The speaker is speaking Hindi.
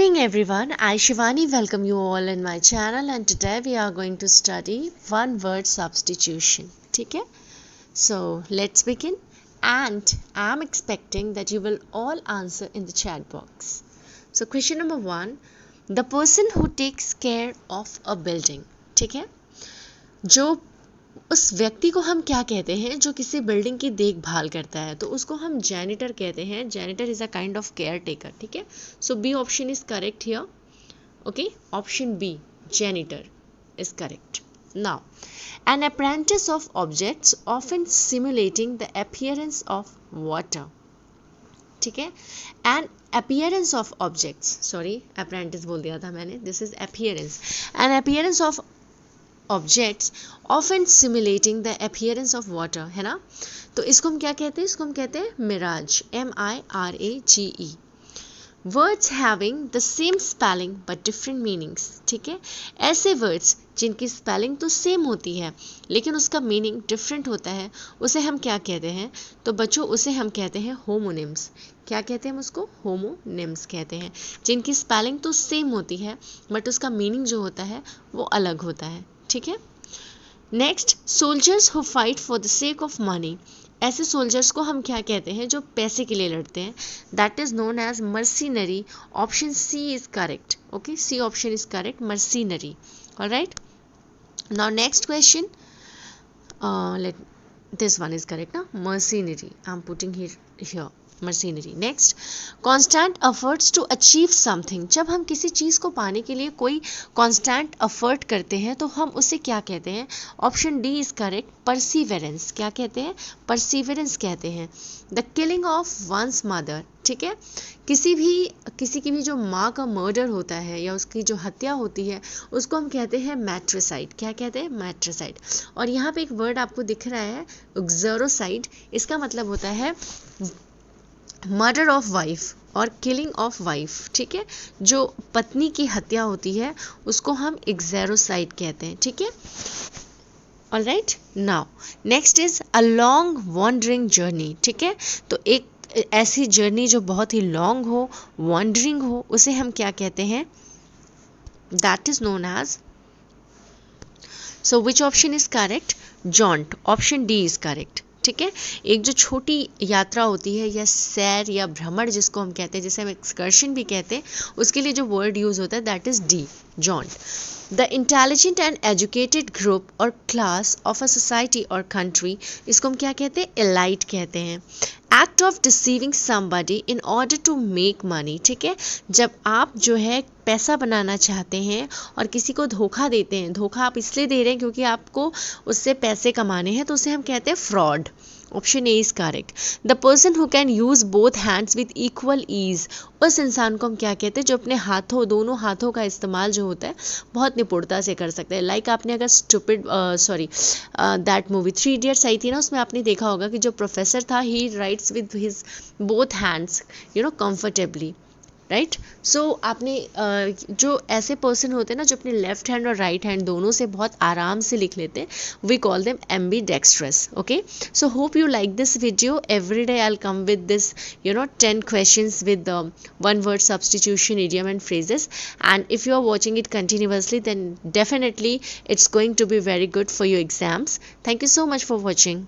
evening everyone, I Shivani welcome you all in my channel and today we are going to study one word substitution. ठीक है? So let's begin and I am expecting that you will all answer in the chat box. So question number 1, the person who takes care of a building. ठीक है? जो उस व्यक्ति को हम क्या कहते हैं जो किसी बिल्डिंग की देखभाल करता है, तो उसको हम जैनिटर कहते हैं. Janitor is a kind of caretaker. ठीक है, so B option is correct here. Okay, option B janitor is correct. Now an apprentice of objects often simulating the appearance of water. ठीक है, an appearance of objects, sorry apprentice बोल दिया था मैंने, this is appearance. An appearance of objects often simulating the appearance of water, है ना. तो इसको हम क्या कहते हैं? इसको हम कहते हैं mirage, MIRAGE. Words having the same spelling but different meanings. ठीक है, ऐसे वर्ड्स जिनकी स्पेलिंग तो सेम होती है लेकिन उसका मीनिंग डिफरेंट होता है, उसे हम क्या कहते हैं? तो बच्चों उसे हम कहते हैं होमोनिम्स. क्या कहते हैं हम उसको? होमोनिम्स कहते हैं. जिनकी स्पेलिंग तो सेम होती है बट उसका मीनिंग जो होता है वो अलग होता है. ठीक है. Next, soldiers who fight for the sake of money. ऐसे सोल्जर्स को हम क्या कहते हैं जो पैसे के लिए लड़ते हैं? That is known as mercenary. Option C is correct. Okay, C option is correct, mercenary. Alright, now next question. Let this one is correct ना, mercenary. I am putting here mercenary. Next, constant efforts to achieve something. जब हम किसी चीज़ को पाने के लिए कोई कॉन्स्टेंट एफर्ट करते हैं तो हम उसे क्या कहते हैं? Option D is correct, perseverance. क्या कहते हैं? परसीवेरेंस कहते हैं. The killing of one's mother. ठीक है, किसी की भी जो माँ का मर्डर होता है या उसकी जो हत्या होती है उसको हम कहते हैं मैट्रिसाइड. क्या कहते हैं? मैट्रिसाइड. और यहाँ पे एक वर्ड आपको दिख रहा है, एक्सरोसाइड. इसका मतलब होता है मर्डर ऑफ वाइफ और किलिंग ऑफ वाइफ. ठीक है, जो पत्नी की हत्या होती है उसको हम एक्सरोसाइड कहते हैं. ठीक है, alright. Now next is a long wandering journey. ठीक है, तो एक ऐसी जर्नी जो बहुत ही लॉन्ग हो, वॉन्डरिंग हो, उसे हम क्या कहते हैं? That is known as, so which option is correct? Jaunt. Option D is correct. ठीक है, एक जो छोटी यात्रा होती है या सैर या भ्रमण जिसको हम कहते हैं, जिसे हम एक्सकर्शन भी कहते हैं, उसके लिए जो वर्ड यूज होता है that is D, jaunt. The intelligent and educated group और क्लास ऑफ अ सोसाइटी और कंट्री, इसको हम क्या कहते हैं? एलाइट कहते हैं. Act of deceiving somebody in order to make money. ठीक है, जब आप जो है पैसा बनाना चाहते हैं और किसी को धोखा देते हैं, धोखा आप इसलिए दे रहे हैं क्योंकि आपको उससे पैसे कमाने हैं, तो उसे हम कहते हैं fraud. Option A is correct. The person who can use both hands with equal ease. उस इंसान को हम क्या कहते हैं जो अपने हाथों, दोनों हाथों का इस्तेमाल जो होता है बहुत निपुणता से कर सकते हैं. लाइक आपने अगर दैट मूवी 3 इडियट्स आई थी ना, उसमें आपने देखा होगा कि जो प्रोफेसर था he writes with his both hands comfortably, right. So आपने जो ऐसे पर्सन होते हैं ना जो अपने लेफ्ट हैंड और राइट हैंड दोनों से बहुत आराम से लिख लेते हैं, we call them ambidextrous. Okay, so hope you like this video. Every day I will come with this 10 questions with the one word substitution, idiom and phrases, and if you are watching it continuously then definitely it's going to be very good for your exams. Thank you so much for watching.